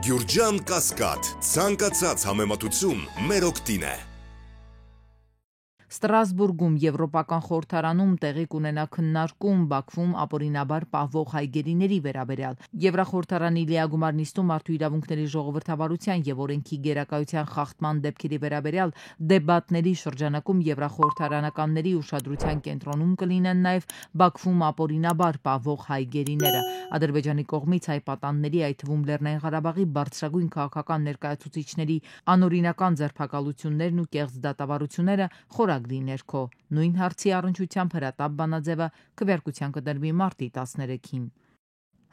Գյուրջան Կասկադ, ցանկացած համեմատություն մեր օգտին է։ Ստրասբուրգում Եվրոպական խորհրդարանում տեղի կունենա քննարկում Բաքվում ապօրինաբար պահվող հայ գերիների վերաբերյալ։ Եվրախորհրդարանի լիագումար նիստում Մարդու իրավունքների ժողովրդավարության եւ օրենքի գերակայության խախտման դեպքերի վերաբերյալ դեբատների շրջանակում եվրախորհրդարանականների ուշադրության կենտրոնում կլինեն նաեւ Բաքվում ապօրինաբար պահվող հայ գերիները։ Ադրբեջանի կողմից հայ պատանների, այդ թվում Լեռնային Ղարաբաղի բարձրագույն քաղաքական ներկայացուցիչների անօրինական ձերբակալություններն ու կեղծ դատավարությունները խորագրի ներքո։ Նույն հարցի առնչությամբ Հրատապ Բանաձևը քվեարկության կդրվի մարտի 13-ին։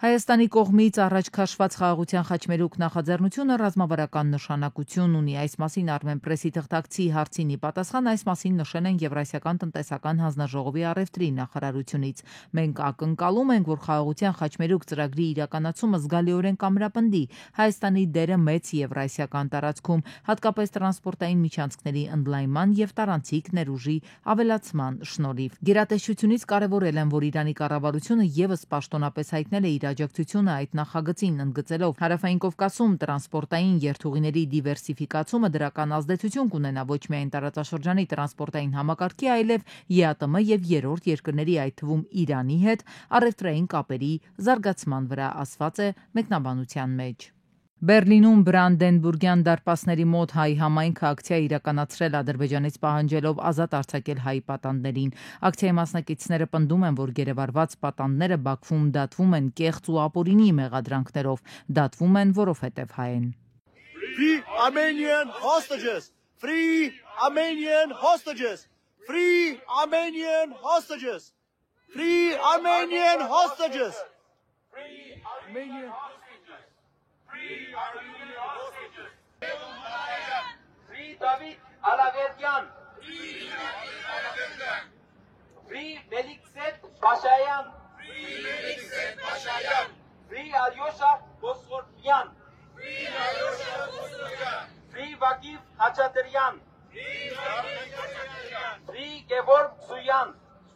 Հայաստանի կողմից առաջ քաշված խաղաղության խաչմերուկ նախաձեռնությունը ռազմավարական նշանակություն ունի։ Այս մասին Armenpress-ի թղթակցի հարցին ի պատասխան այս մասին նշել են Եվրասիական տնտեսական հանձնաժողովի առևտրի նախարարությունից։ Մենք ակնկալում ենք, որ խաղաղության խաչմերուկ ծրագրի իրականացումը զգալիորեն կամրապնդի Հայաստանի դերը մեծ եվրասիական տարածքում, հատկապես տրանսպորտային միջանցքների ընդլայնման եւ տարանցիկ ներուժի ավելացման շնորհիվ։ Գերատեսչությունից կարևորել են, որ Իրանի կառավարությունը եւս պաշտոնապես հայտնել է իր աջակցությունը այդ նախագծին, ընդգծելով Հարավային Կովկասում տրանսպորտային երթուղիների դիվերսիֆիկացումը դրական ազդեցություն կունենա ոչ միայն տարածաշրջանի տրանսպորտային համակարգի, այլև ԵԱՏՄ եւ երրորդ երկրների, այդ թվում Իրանի հետ առևտրային կապերի զարգացման վրա, ասված է մեկնաբանության մեջ։ Բերլինում Բրանդենբուրգյան դարպասների մոտ հայ համայնքը ակցիա իրականացրել Ադրբեջանից պահանջելով ազատ արձակել հայ պատանդներին։ Ակցիայի մասնակիցները պնդում են, որ գերեվարված պատանդները Բաքվում դատվում են կեղծ ու ապօրինի մեղադրանքներով, դատվում են, որովհետև հայ են։ Free Armenian hostages! Free Armenian hostages! Free Armenian hostages! Free Armenian hostages! Free Armenian hostages! Free Armenian hostages! Free David Alaveryan! Free David Alaveryan! Free Melikzet Pashayan! Free Melikzet Pashayan! Free Alyosha Bosforyan! Free Alyosha Bosforyan! Free Vakif Hachaturian! Free Vakif Hachaturian! Free Gevorg Suyan!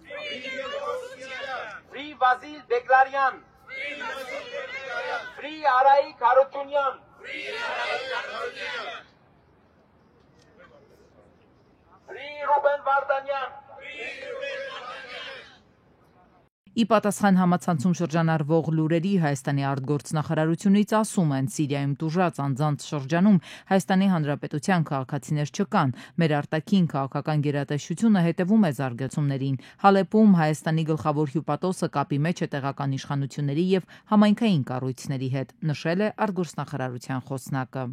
Free Gevorg Suyan! Free Vasil Beglarian! Free Vasil Beglarian! Free Araik Harutyunyan! Free Araik Harutyunyan! Free Ruben Vardanyan! Free Ruben Vardanyan! Ի պատասխան համացանցում շրջանառվող լուրերի Հայաստանի արտգործնախարարությունից ասում են, Սիրիայում տուժած անձանց շրջանում Հայաստանի Հանրապետության քաղաքացիներ չկան։ Մեր արտաքին քաղաքական գերատեսչությունը հետևում է զարգացումներին։ Հալեպում Հայաստանի գլխավոր հյուպատոսը կապի մեջ է տեղական իշխանությունների եւ համայնքային կառույցների հետ, նշել է արտգործնախարարության խոսնակը։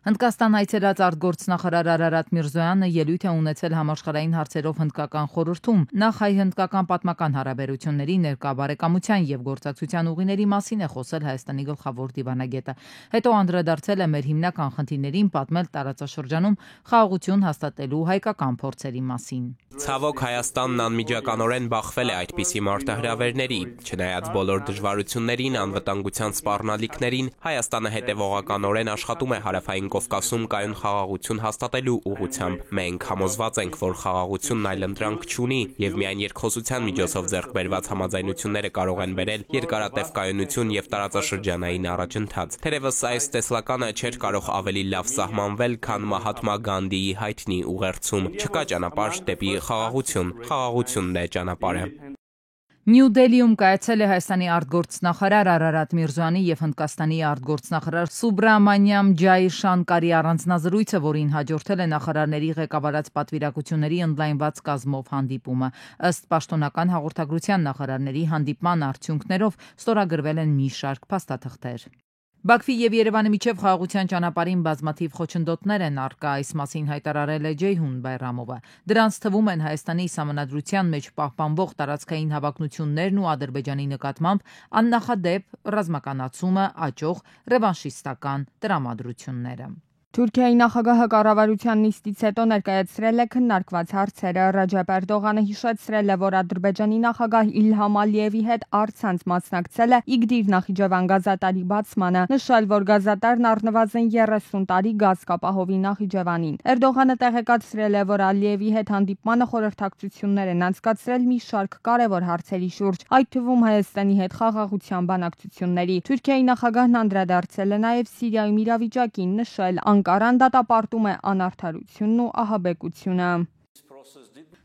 Հնդկաստան այցելած արտգործնախարար Արարատ Միրզոյանը ելույթ է ունեցել համաշխարհային հարցերով հնդկական խորհրդում։ Նախ հայ-հնդկական պատմական հարաբերությունների, ներկա բարեկամության եւ գործակցության ուղիների մասին է խոսել Հայաստանի գլխավոր դիվանագետը։ Հետո անդրադարձել է մեր հիմնական խնդիրներին, պատմել տարածաշրջանում խաղաղություն հաստատելու հայկական փորձերի մասին։ Ցավոք Հայաստանն անմիջականորեն բախվել է այդպիսի մարտահրավերների, չնայած բոլոր դժվարություններին, անվտանգության սպառնալիքներին, Հայաստանը հետևողականորեն աշխատում է Հարավային Կովկասում կայուն խաղաղություն հաստատելու ուղղությամբ։ Մենք համոզված ենք, որ խաղաղությունն այլընտրանք չունի եւ միայն երկխոսության միջոցով ձեռք բերված համաձայնությունները կարող են բերել երկարատև կայունություն եւ տարածաշրջանային առաջընթաց։ Թերևս այս տեսլականը չէր կարող ավելի լավ սահմանվել, քան Մահատմա Գանդիի հայտնի ուղերձում. չկա ճանապարհ դեպի խաղաղություն, խաղաղությունն է ճանապարհը։ Նյու Դելիում կայացել է Հայաստանի արտգործնախարար Արարատ Միրզոյանի եւ Հնդկաստանի արտգործնախարար Սուբրամանյամ Ջայշանկարի առանձնազրույցը, որին հաջորդել է նախարարների ղեկավարած պատվիրակությունների ընդլայնված կազմով հանդիպումը։ Ըստ պաշտոնական հաղորդագրության նախարարների հանդիպման արդյունքներով ստորագրվել են մի շարք փաստաթղթեր։ Բաքվի եւ Երևանի միջև խաղաղության ճանապարհին բազմաթիվ խոչընդոտներ են առկա, այս մասին հայտարարել է Ջեյհուն Բայրամովը։ Դրանց թվում են Հայաստանի սահմանադրության մեջ պահպանվող տարածքային հավակնություններն ու Ադրբեջանի նկատմամբ աննախադեպ ռազմականացումը, աճող ռևանշիստական տրամադրությունները։ Թուրքիայի նախագահը կառավարության նիստից հետո ներկայացրել է քննարկված հարցերը։ Ռաջեփ Էրդողանը հիշեցրել է, որ Ադրբեջանի նախագահ Իլհամ Ալիևի հետ առցանց մասնակցել է Իգդիր Նախիջևան գազատարի բացմանը, նշել, որ գազատարն առնվազն 30 տարի գազ կապահովի Նախիջևանին։ Էրդողանը տեղեկացրել է, որ Ալիևի հետ հանդիպմանը խորհրդակցություններ են անցկացրել մի շարք կարևոր հարցերի շուրջ, այդ թվում Հայաստանի հետ խաղաղության բանակցությունների։ Թուրքիայի նախագահն անդրադարձել է նաև Սիրիայում իրավիճակին, նշել Անկարան դատապարտում է անարդարությունն ու ահաբեկությունը։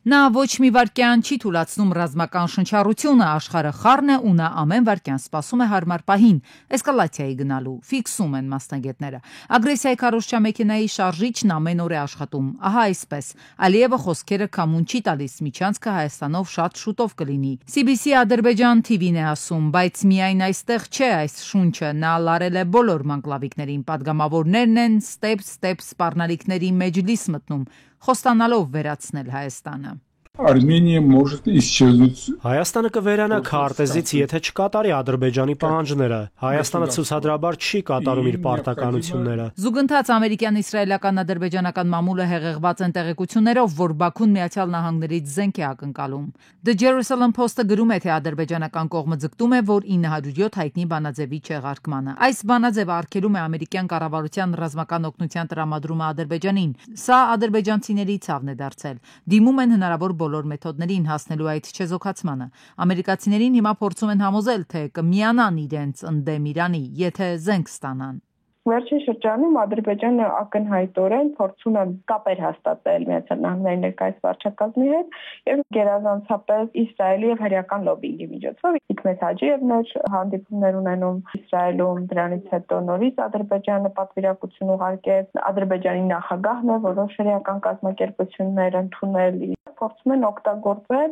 Նա ոչ մի վայրկյան չի թույլատրում ռազմական շնչառությունը, աշխարհը խառն է ու նա ամեն վայրկյան սպասում է հարմար պահին էսկալացիայի գնալու, ֆիքսում են մասնագետները։ Ագրեսիայի քարոզչա մեքենայի շարժիչն ամեն օր է աշխատում։ Ահա այսպես։ Ալիևը խոսքերը կամուն չի տալիս, միջանցքը Հայաստանով շատ շուտով կլինի։ CBC Ադրբեջան TV-ն է ասում, բայց միայն այստեղ չէ այս շունչը, նա լարել է բոլոր մանկլավիկներին, падգամավորներն են ստեպ սպառնալիքների մեջ լիս մտնում, խոստանալով վերացնել Հայաստանը։ Արմենիա может исчезнуть. Հայաստանը կվերանա քարտեզից, եթե չկատարի Ադրբեջանի պահանջները։ Հայաստանը ցուցադրաբար չի կատարում իր պարտականությունները։ Զուգընթաց ամերիկյան, իսրայելական, ադրբեջանական մամուլը հեղեղված են տեղեկություններով, որ Բաքուն Միացյալ Նահանգներից զենք է ակնկալում։ The Jerusalem Post-ը գրում է, թե ադրբեջանական կողմը ձգտում է, որ 907 հայտնի բանաձևի չեղարկմանը։ Այս բանաձևը արգելում է ամերիկյան կառավարության ռազմական օգնության տրամադրումը Ադրբեջանին։ Սա ադրբեջանցիների ցավն է դարձել։ Դիմում են հնարավոր բոլոր մեթոդներին հասնելու այդ չեզոքացմանը։ Ամերիկացիներին հիմա փորձում են համոզել, թե կմիանան իրենց ընդդեմ Իրանի, եթե զենք ստանան։ Վերջին շրջանում Ադրբեջանը ակնհայտորեն փորձում է կապեր հաստատել Միացյալ Նահանգների ներկայիս վարչակազմի հետ եւ գերազանցապես Իսրայելի եւ հրեական լոբինգի միջոցով Իքմետ Հաջիևն էր հանդիպումներ ունենում Իսրայելում, դրանից հետո նորից Ադրբեջանը պատվիրակություն ուղարկեց, Ադրբեջանի նախագահն է որոշ հրեական կազմակերպություններ ընդունել, փորձում են օգտագործել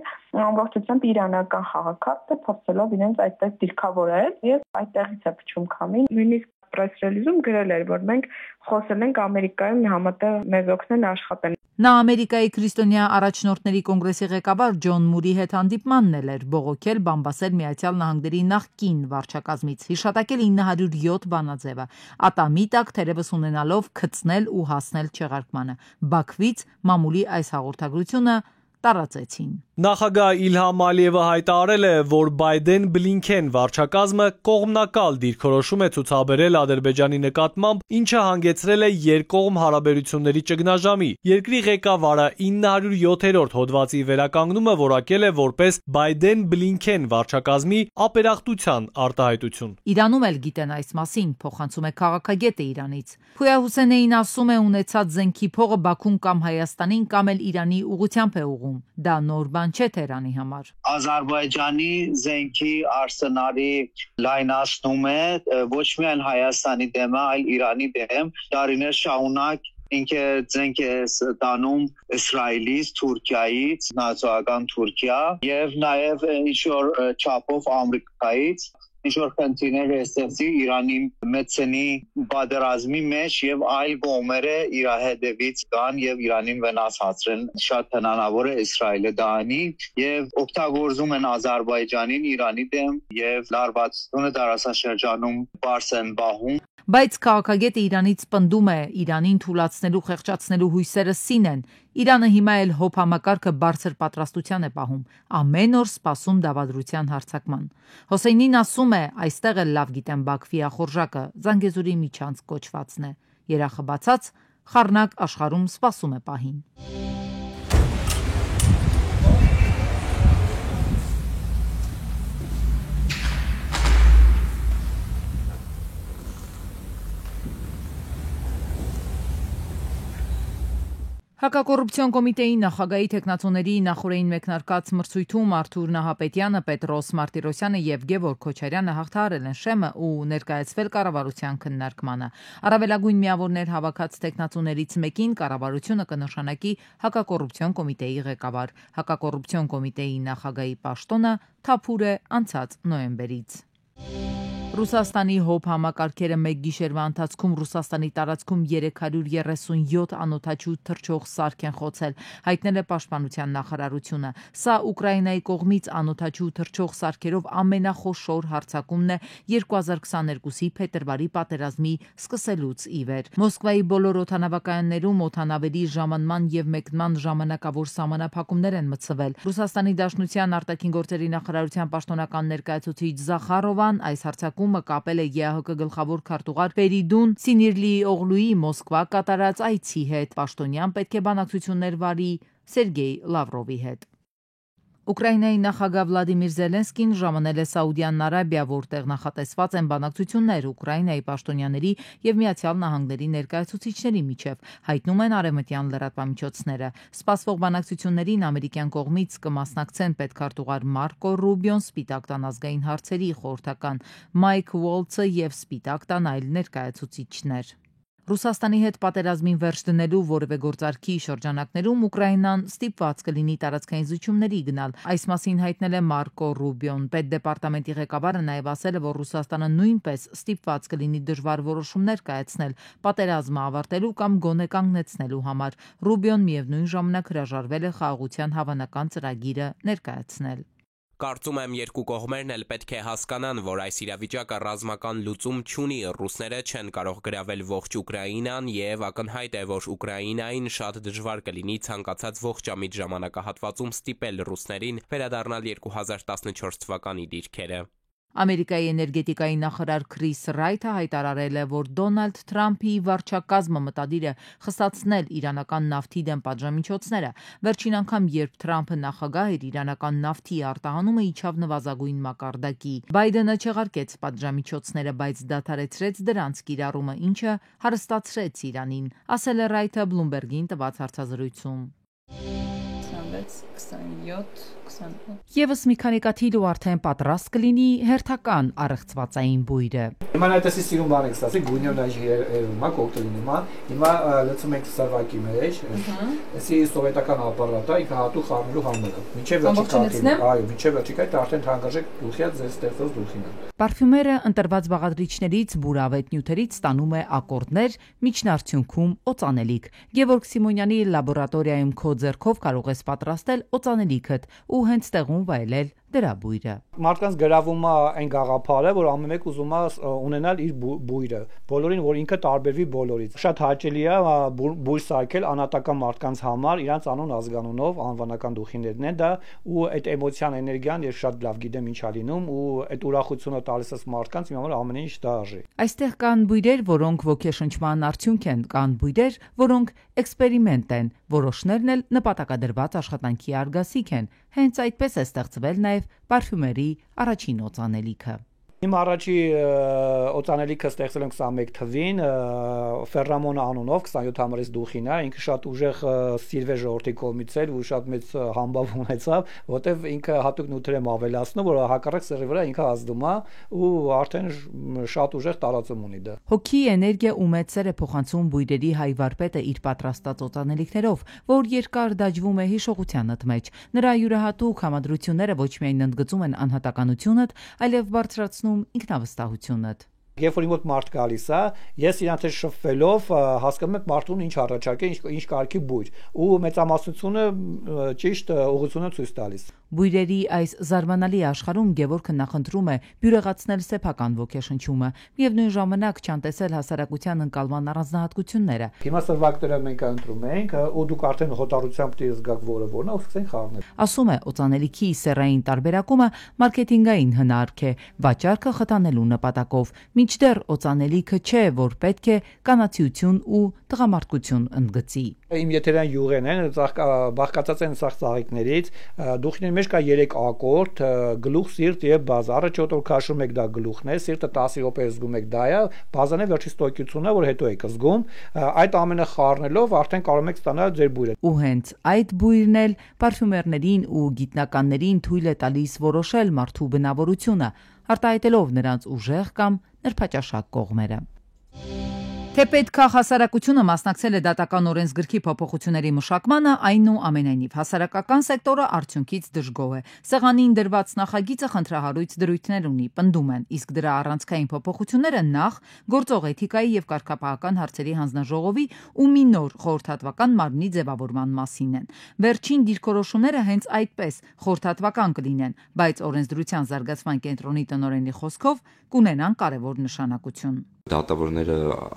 ամբողջությամբ իրանական խաղաքարտը, փորձելով իրենց այդպես դիրքավորել եւ այդտեղից է փչում քամին, նույնիսկ press release-ում գրել էր, որ մենք խոսել ենք Ամերիկայում համատեղ մեզ օգնեն աշխատեն։ Նա Ամերիկայի քրիստոնյա առաջնորդների կոնգրեսի ղեկավար Ջոն Մուրի հետ հանդիպմանն էր, բողոքել բամբասել Միացյալ Նահանգների նախկին վարչակազմից, հիշատակել 907 բանաձևը, ատամի տակ թերևս ունենալով գցնել ու հասնել չեղարկմանը։ Բաքվից մամուլի այս հաղորդագրությունը տարածեցին։ Նախագահ Իլհամ Ալիևը հայտարարել է, որ Բայդեն-Բլինքեն վարչակազմը կողմնակալ դիրքորոշում է ցուցաբերել Ադրբեջանի նկատմամբ, ինչը հանգեցրել է երկկողմ հարաբերությունների ճգնաժամի։ Երկրի ղեկավարը 907-րդ հոդվածի վերականգնումը որակել է որպես Բայդեն-Բլինքեն վարչակազմի ապերախտության արտահայտություն։ Իրանում էլ գիտեն այս մասին, փոխանցում է քաղաքագետը Իրանից։ Փույա Հուսենեին ասում է, ունեցած զենքի փողը Բաքուն կամ Հայաստանին կամ էլ Իրանի ուղղությամբ է ուղում։ Դա նոր բան չէ Թեհրանի համար։ Ադրբեջանի զենքի արսենալի լայնացումը ոչ միայն Հայաստանի դեմ, այլ Իրանի դեմ տարիներ շարունակ ինքը զենք է ստանում Իսրայելից, Թուրքիայից, նացիական Թուրքիա եւ նաեւ ինչ-որ չափով Ամերիկայից ինչ-որ քննիներ էստեղի Իրանի մեծնի բادرազմի մեջ եւ այլ կողմերը իր հետևից կան եւ Իրանին վնաս հասցրեն շատ հնարավոր է Իսրայելը դանի եւ օգտագործում են Ադրբեջանին Իրանի դեմ եւ լարվածությունը դարաշրջանում բարձեն բահում։ Բայց քաղաքագետը Իրանից պնդում է, Իրանին թույլատնելու խեղճացնելու հույսերը սին են։ Իրանը հիմա էլ հոբ համակարգը բարձր պատրաստության է պահում, ամեն օր սպասում դավադրության հարձակման։ Հոսեյնին ասում է, այստեղ էլ լավ գիտեն Բաքվի ախորժակը, Զանգեզուրի միջանց կոչվածն է։ Երախը բացած, խառնակ աշխարհում սպասում է պահին։ Հակակոռուպցիոն կոմիտեի նախագահի թեկնածուների նախորդին մեկնարկած մրցույթում Արթուր Նահապետյանը, Պետրոս Մարտիրոսյանը եւ Գևորգ Քոչարյանը հաղթահարել են շեմը ու ներկայացվել կառավարության քննարկմանը։ Առավելագույն միավորներ հավաքած թեկնածուներից մեկին կառավարությունը կնշանակի հակակոռուպցիոն կոմիտեի ղեկավար։ Հակակոռուպցիոն կոմիտեի նախագահի պաշտոնը թափուր է անցած նոյեմբերից։ Ռուսաստանի ՀՕՊ համակարգերը մեկ գիշերվա ընթացքում Ռուսաստանի տարածքում 337 անօդաչու թռչող սարք են խոցել, հայտնել է Պաշտպանության նախարարությունը։ Սա Ուկրաինայի կողմից անօդաչու թռչող սարքերով ամենախոշոր հարձակումն է 2022-ի փետրվարի պատերազմի սկսելուց ի վեր։ Մոսկվայի բոլոր օդանավակայաններում օդանավերի ժամանման եւ մեկնման ժամանակավոր սահմանափակումներ են մտցվել։ Ռուսաստանի Դաշնության արտաքին գործերի նախարարության պաշտոնական ներկայացուցիչ Զախարովան այս հարձակումը կապել է ԵԱՀԿ գլխավոր քարտուղար Ֆերիդուն Սինիրլի-օղլուի Մոսկվա կատարած այցի հետ։ Պաշտոնյան պետք է բանակցություններ վարի Սերգեյ Լավրովի հետ։ Ուկրաինայի նախագահ Վլադիմիր Զելենսկին ժամանել է Սաուդյան Արաբիա, որտեղ նախատեսված են բանակցություններ Ուկրաինայի պաշտոնյաների եւ Միացյալ Նահանգների ներկայացուցիչների միջև, հայտնում են արևմտյան լրատվամիջոցները։ Սպասվող բանակցություններին ամերիկյան կողմից կմասնակցեն պետքարտուղար Մարկո Ռուբիոն, Սպիտակ տան ազգային հարցերի խորհրդական Մայք Ուոլցը եւ Սպիտակ տան այլ ներկայացուցիչներ։ Ռուսաստանի հետ պատերազմին վերջ դնելու որևէ գործարքի շրջանակներում Ուկրաինան ստիպված կլինի տարածքային զիջումների գնալ։ Այս մասին հայտնել է Մարկո Ռուբիոն։ Պետդեպարտամենտի ղեկավարը նաև ասել է, որ Ռուսաստանը նույնպես ստիպված կլինի դժվար որոշումներ կայացնել պատերազմը ավարտելու կամ գոնե կանգնեցնելու համար։ Ռուբիոն միևնույն ժամանակ հրաժարվել է խաղաղության հավանական ծրագիրը ներկայացնել։ Կարծում եմ երկու կողմերն էլ պետք է հասկանան, որ այս իրավիճակը ռազմական լուծում չունի, ռուսները չեն կարող գրավել ողջ Ուկրաինան եւ ակնհայտ է, որ Ուկրաինային շատ դժվար կլինի ցանկացած ողջամիտ ժամանակահատվածում ստիպել ռուսներին վերադառնալ 2014 թվականի դիրքերը։ Ամերիկայի էներգետիկայի նախարար Քրիս Ռայթը հայտարարել է, որ Դոնալդ Թրամփի վարչակազմը մտադիր է խստացնել իրանական նավթի դեմ պատժամիջոցները։ Վերջին անգամ, երբ Թրամփը նախագահ էր, իրանական նավթի արտահանումը իջավ նվազագույն մակարդակի։ Բայդենը չեղարկեց պատժամիջոցները, բայց դադարեցրեց դրանց կիրառումը, ինչը հարստացրեց Իրանին, ասել է Ռայթը Բլումբերգին տված հարցազրույցում։ 27 Եվս մի քանի կաթիլ ու արդեն պատրաստ կլինի հերթական առեղծվածային բույրը։ Հիմա այդտեսի սիրուն բան եք ստացի, գույնյոնը երևումա, կոկտեյլինը, հիմա լցում եք սարվակի մեջ, էսի սովետական ապարատ է, ինքը հատուկ խառնելու համար է։ Մինչև վերջի կաթիլը, այո, մինչև վերջի կաթիլը արդեն թանկարժեք դուխյա ձեզ ստեղծած դուխին է։ Պարֆյումերը ընտրված բաղադրիչներից բուրավետ նյութերից ստանում է ակորդներ, միջնարդյունքում օծանելիք։ Գևորգ Սիմոնյանի լաբորատորիայում քո ձեռքով կարող ես պատրաստել օծանելիքդ ու հենց տեղում վայելել դրա բույրը։ Մարդկանց գրավումը այն գաղափարը, որ ամեն մեկ ուզում է ունենալ իր բույրը, բոլորին, որ ինքը տարբերվի բոլորից։ Շատ հաճելի է բույր սարքել անհատական մարդկանց համար, իրանց անուն ազգանունով, անվանական դուխիներն են դա, ու այդ էմոցիան, էներգիան ես շատ լավ գիտեմ ինչ է լինում, ու այդ ուրախությունը տալիս է մարդկանց, իմ համար ամեն ինչ դա արժի։ Այստեղ կան բույրեր, որոնք ոգեշնչման արդյունք են, կան բույրեր, որոնք էքսպերիմենտ են, որոշներն էլ նպատակադրված աշխատանքի արգասիկ են։ Հենց այդպես է ստեղծվել նաև պարֆյումերի առաջին օծանելիքը։ Իմ առաջի օծանելիքը ստեղծել եմ 21 թվին, Ֆերրամոնը անունով 27 համարից դուխին է, ինքը շատ ուժեղ սիրվե ժողովրդի կողմից էր ու շատ մեծ համբավ ունեցավ, որտեվ ինքը հատուկ նյութեր եմ ավելացնում, որ հակառակ սեռի վրա ինքը ազդում է ու արդեն շատ ուժեղ տարածում ունի դա։ Հոգի, էներգիա ու մեծ սեր է փոխանցում բույրերի հայ վարպետը իր պատրաստած օծանելիքներով, որ երկար դաջվում է հիշողությանդ մեջ։ Նրա յուրահատուկ համադրությունները ոչ միայն ընդգծում են անհատականությունդ, այլև բարձրացնում ինքնավստահությունդ։ Երբ որ մոտ մարդ գալիս է, ես իրանց հետ շփվելով հասկանում եմ մարդուն ինչ առաջարկել, ինչ կարգի բույր, ու մեծամասնությունը ճիշտ ուղղությունը ցույց տալիս։ Բույրերի այս զարմանալի աշխարհում Գևորգը նախընտրում է բյուրեղացնել սեփական ոգեշնչումը, միևնույն ժամանակ չանտեսել հասարակության ընկալման առանձնահատկությունները։ Հիմա սրվակները մենք ընտրում ենք, ու դուք արդեն հոտառությամբ դիզ գաք որը ու սկսենք խառնել։ Ասում է, օծանելիքի սեռային տարբերակումը մարքեթինգային հնարք է, վաճառքը խթանելու նպատակով։ Մինչդեռ օծանելիքը չէ, որ պետք է կանացիություն ու տղամարդկություն ընդգծի։ Իմ եթերային յուղերն են, բաղկացած են սաղ ծաղիկներից, դուխիների մեջ կա 3 ակորդ, գլուխ, սիրտ եւ բազա։ Առաջ օտոր քաշում եք դա գլուխն է, սիրտը 10 րոպե զգում եք դա է, բազան է վերջի ստոյկությունը, որ հետո եք զգում։ Այդ ամենը խառնելով արդեն կարող եք ստանալ ձեր բույրը։ Ու հենց այդ բույրն էլ պարֆյումերներին ու գիտնականներին թույլ է տալիս որոշել մարդու բնավորությունը, արտահայտելով նրանց ուժեղ կամ նրբաճաշակ կողմերը։ Թե պետք է հասարակությունը մասնակցել է դատական օրենսգրքի փոփոխությունների մշակմանը, այնուամենայնիվ հասարակական սեկտորը արդյունքից դժգոհ է։ Սեղանին դրված նախագիծը խնդրահարույց դրույթներ ունի, պնդում են, իսկ դրա առանցքային փոփոխությունները նախ գործող էթիկայի եւ կարգապահական հարցերի հանձնաժողովի ու մի նոր խորհրդատվական մարմնի ձևավորման մասին են։ Վերջին դիրքորոշումները հենց այդպես խորհրդատվական կլինեն, բայց օրենսդրության զարգացման կենտրոնի տնօրենի խոսքով կունենան կարևոր նշանակություն։ Դատավորները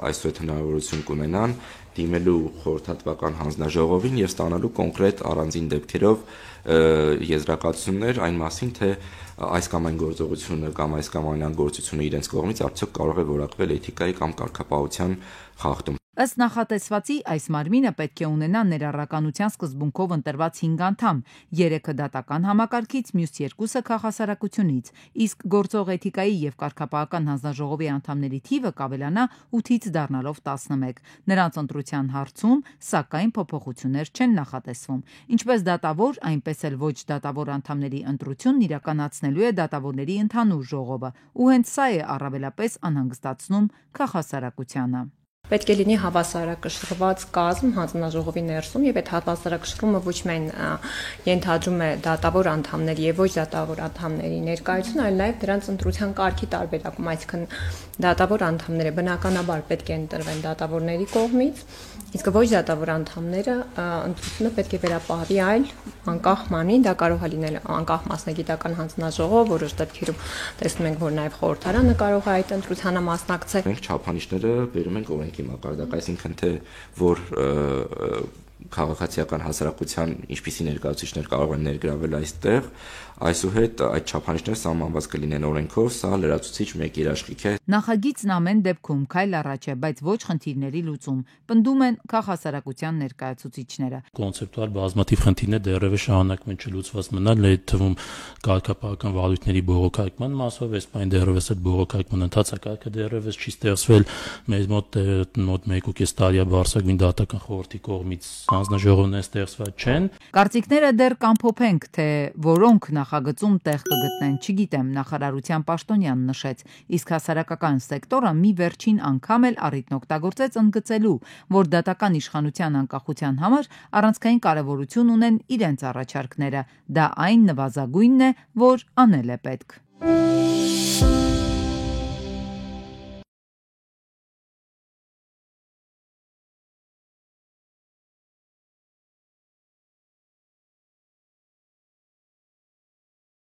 այսօր հնարավորություն կունենան դիմելու խորհրդատվական հանձնաժողովին եւ ստանալու կոնկրետ առանձին դեպքերով եզրակացություններ այն մասին, թե այս կամ այն գործողությունը կամ այս կամ այն գործությունը իրենց կողմից արդյոք կարող է որակվել էթիկայի կամ կարգապահության խախտում։ Ըստ նախատեսվածի այս մարմինը պետք է ունենա ներառականության սկզբունքով ընտրված 5 անդամ, 3-ը դատական համակարգից, մյուս 2-ը քաղաքասարակությունից, իսկ գործող էթիկայի եւ կարգապահական հանձնաժողովի անդամների թիվը կավելանա 8-ից դառնալով 11։ Նրանց ընտրության հարցում, սակայն փոփոխություններ չեն նախատեսվում։ Ինչպես դատավոր, այնպես էլ ոչ դատավոր անդամների ընտրությունն իրականացնելու է դատավորների ընդհանուր ժողովը, ու հենց սա է առավելապես անհանգստացնում քաղաքասարակությանը։ Պետք է լինի հավասարակշռված կազմ հանձնաժողովի ներսում եւ այդ հավասարակշռումը ոչ միայն ենթադրում է դատավոր անդամների եւ ոչ դատավոր անդամների ներկայություն, այլ նաեւ դրանց ընտրության կարգի տարբերակում, այսինքն դատավոր անդամները բնականաբար պետք է ընտրվեն դատավորների կողմից, իսկ ոչ դատավոր անդամները ընտրությունը պետք է վերապահվի այլ անկախ մարմնի, դա կարող է լինել անկախ մասնագիտական հանձնաժողով, որոշ դեպքերում տեսնում ենք, որ նաեւ խորհրդարանը կարող է այդ ընտրությանը մասնակցել։ Մենք չափանիշները բերում ենք օրենքի մակարդակ, այսինքն թե որ քաղաքացիական հասարակության ինչպիսի ներկայացուցիչներ կարող են ներգրավել այստեղ, այսուհետ այդ չափանիշները սահմանված կլինեն օրենքով, սա լրացուցիչ մեկ երաշխիք է։ Նախագիծն ամեն դեպքում քայլ առաջ է, բայց ոչ խնդիրների լուծում, պնդում են քաղաքասարակության ներկայացուցիչները։ Կոնցեպտուալ բազմաթիվ խնդիրներ դեռևս շարունակում են չլուծված մնալ, այդ թվում կարգապահական վարույթների բողոքարկման մասով, այսպես դեռևս այդ բողոքարկման ընթացակարգը դեռևս չի ստեղծվել, մեր մոտ 1.5 տարի է Բարսագույն դատական խորհրդի կողմից հանձնաժողովներ ստեղծված չեն։ Կարծիքները դեռ կամփոփենք, թե որոնք նախագծում տեղ կգտնեն, չգիտեմ, նախարարության պաշտոնյան նշեց, իսկ հասարակական սեկտորը մի վերջին անգամ էլ առիթն օգտագործեց ընդգծելու, որ դատական իշխանության անկախության համար առանցքային կարևորություն ունեն իրենց առաջարկները, դա այն նվազագույնն է, որ անել է պետք։